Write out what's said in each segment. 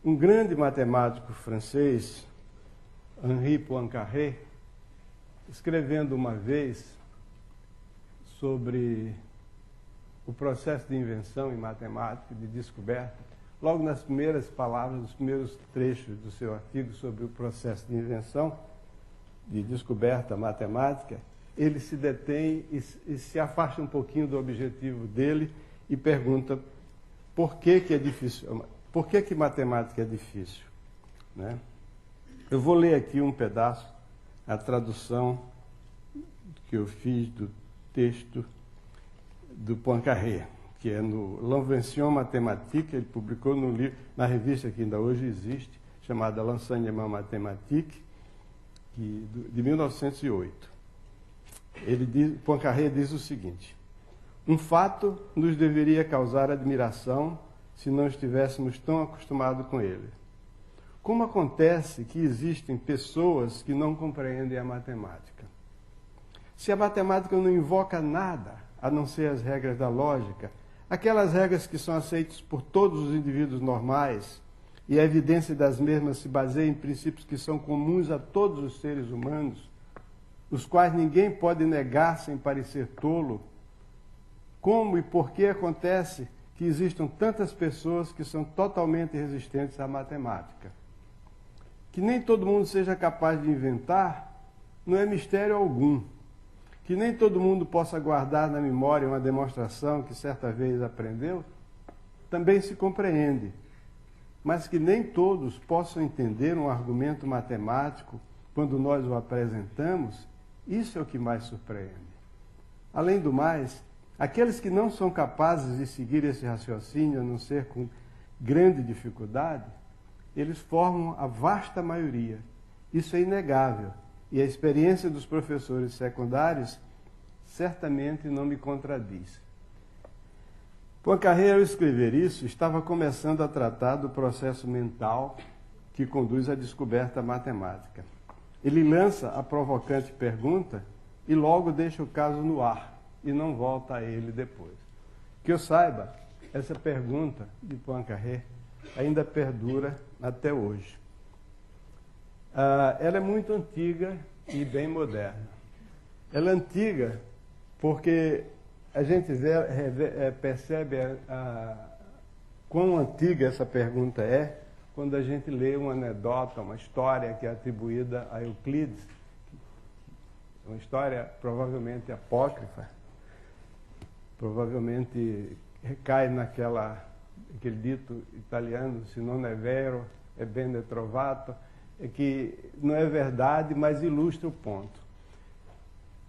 Um grande matemático francês, Henri Poincaré, escrevendo uma vez sobre o processo de invenção em matemática, de descoberta, logo nas primeiras palavras, nos primeiros trechos do seu artigo sobre o processo de invenção, de descoberta matemática, ele se detém e se afasta um pouquinho do objetivo dele e pergunta por que é difícil, por que matemática é difícil, né? Eu vou ler aqui um pedaço, a tradução que eu fiz do texto do Poincaré, que é no L'Invention Mathématique. Ele publicou no livro, na revista que ainda hoje existe, chamada L'Enseignement Mathématique, de 1908. Poincaré diz o seguinte: um fato nos deveria causar admiração se não estivéssemos tão acostumados com ele. Como acontece que existem pessoas que não compreendem a matemática? Se a matemática não invoca nada a não ser as regras da lógica, aquelas regras que são aceitas por todos os indivíduos normais, e a evidência das mesmas se baseia em princípios que são comuns a todos os seres humanos, os quais ninguém pode negar sem parecer tolo, como e por que acontece que existam tantas pessoas que são totalmente resistentes à matemática? Que nem todo mundo seja capaz de inventar, não é mistério algum. Que nem todo mundo possa guardar na memória uma demonstração que certa vez aprendeu, também se compreende. Mas que nem todos possam entender um argumento matemático quando nós o apresentamos, isso é o que mais surpreende. Além do mais, aqueles que não são capazes de seguir esse raciocínio, a não ser com grande dificuldade, eles formam a vasta maioria. Isso é inegável. E a experiência dos professores secundários certamente não me contradiz. Poincaré, ao escrever isso, estava começando a tratar do processo mental que conduz à descoberta matemática. Ele lança a provocante pergunta e logo deixa o caso no ar e não volta a ele depois. Que eu saiba, essa pergunta de Poincaré ainda perdura até hoje. Ela é muito antiga e bem moderna. Ela é antiga porque a gente percebe quão antiga essa pergunta é quando a gente lê uma anedota, uma história que é atribuída a Euclides, uma história provavelmente apócrifa, provavelmente recai aquele dito italiano, se non è vero, è bene trovato, que não é verdade, mas ilustra o ponto.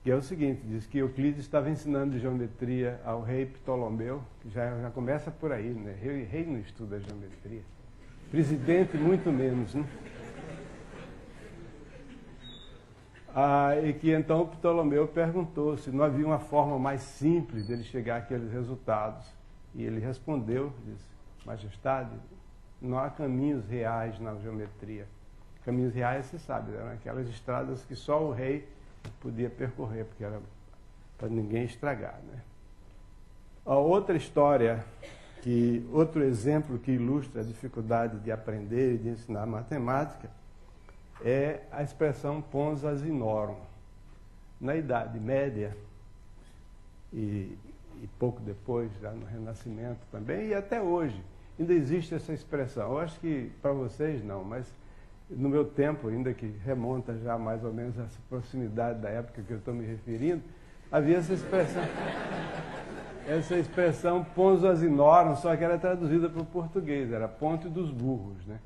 Que é o seguinte, diz que Euclides estava ensinando geometria ao rei Ptolomeu, que já começa por aí, né? Rei não estuda geometria. Presidente, muito menos, né? E que então Ptolomeu perguntou se não havia uma forma mais simples dele chegar àqueles resultados. E ele respondeu, disse: Majestade, não há caminhos reais na geometria. Caminhos reais, você sabe, eram aquelas estradas que só o rei podia percorrer, porque era para ninguém estragar, né? A outra história, outro exemplo que ilustra a dificuldade de aprender e de ensinar matemática, é a expressão pons asinorum. Na Idade Média, e pouco depois, já no Renascimento também, e até hoje, ainda existe essa expressão. Eu acho que para vocês não, mas no meu tempo, ainda que remonta já mais ou menos essa proximidade da época que eu estou me referindo, havia essa expressão pons asinorum, só que era traduzida para o português, era ponte dos burros, né?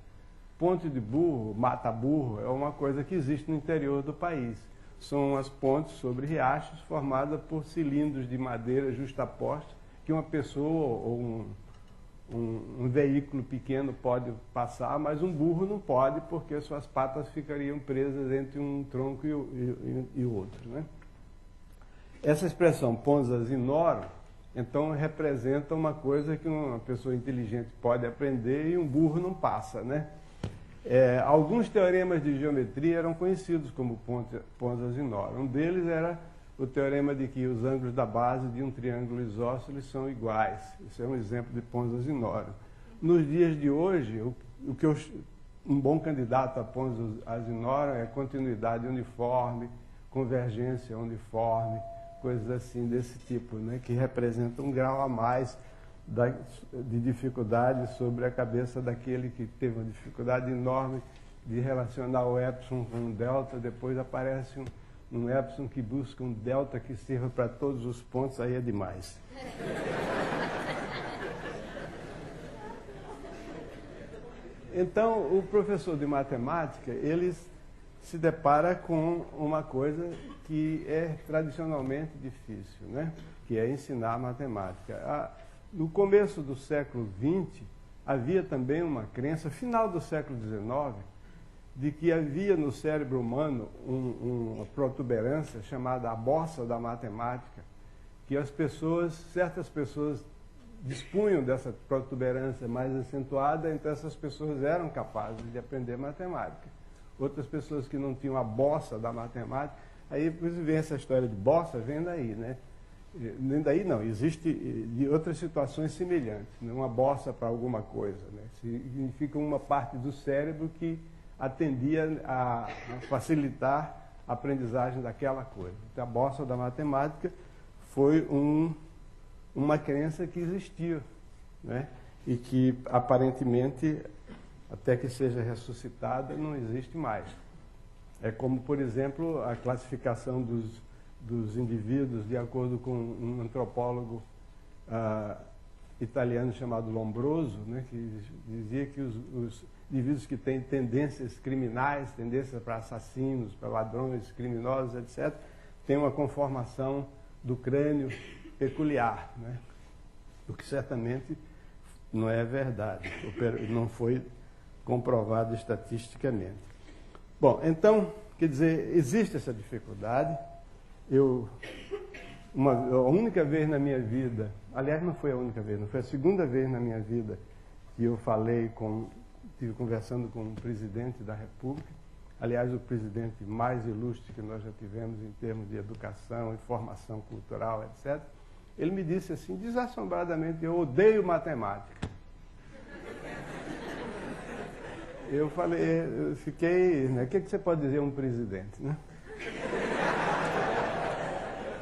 Ponte de burro, mata-burro, é uma coisa que existe no interior do país. São as pontes sobre riachos formadas por cilindros de madeira justapostos que uma pessoa ou um veículo pequeno pode passar, mas um burro não pode, porque suas patas ficariam presas entre um tronco e o outro, né? Essa expressão pons asinorum, então, representa uma coisa que uma pessoa inteligente pode aprender e um burro não passa, né? Alguns teoremas de geometria eram conhecidos como pons asinorum. Um deles era o teorema de que os ângulos da base de um triângulo isósceles são iguais. Isso é um exemplo de pons asinorum. nos dias de hoje, um bom candidato a Pons Asinora é continuidade uniforme, convergência uniforme, coisas assim desse tipo, né, que representam um grau a mais de dificuldade sobre a cabeça daquele que teve uma dificuldade enorme de relacionar o epsilon com o delta, depois aparece um epsilon que busca um delta que sirva para todos os pontos, aí é demais. Então, o professor de matemática, ele se depara com uma coisa que é tradicionalmente difícil, né? Que é ensinar matemática. No começo do século XX, havia também uma crença, final do século XIX, de que havia no cérebro humano uma protuberância chamada a bossa da matemática, que certas pessoas dispunham dessa protuberância mais acentuada, então essas pessoas eram capazes de aprender matemática. Outras pessoas que não tinham a bossa da matemática, aí vem essa história de bossa, vem daí, né? Nem daí não, existe de outras situações semelhantes, né? Uma bossa para alguma coisa, né? Significa uma parte do cérebro que atendia a facilitar a aprendizagem daquela coisa. Então, a bossa da matemática foi uma crença que existiu, né? E que aparentemente, até que seja ressuscitada, não existe mais. É como, por exemplo, a classificação dos indivíduos de acordo com um antropólogo italiano chamado Lombroso, né, que dizia que os indivíduos que têm tendências criminais, tendências para assassinos, para ladrões, criminosos, etc., têm uma conformação do crânio peculiar, né? O que certamente não é verdade, não foi comprovado estatisticamente. Bom, então, quer dizer, existe essa dificuldade. A única vez na minha vida, aliás, não foi a única vez, não foi a segunda vez na minha vida que eu estive conversando com um presidente da República, aliás, o presidente mais ilustre que nós já tivemos em termos de educação e formação cultural, etc. Ele me disse assim, desassombradamente, eu odeio matemática. Eu fiquei, né, o que você pode dizer a um presidente, né?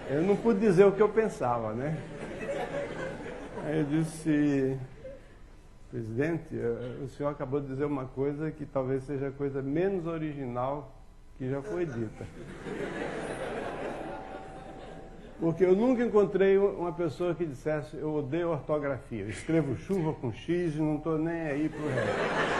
Eu não pude dizer o que eu pensava, né? Aí eu disse, presidente, o senhor acabou de dizer uma coisa que talvez seja a coisa menos original que já foi dita. Porque eu nunca encontrei uma pessoa que dissesse, eu odeio ortografia, eu escrevo chuva com X e não estou nem aí para o resto.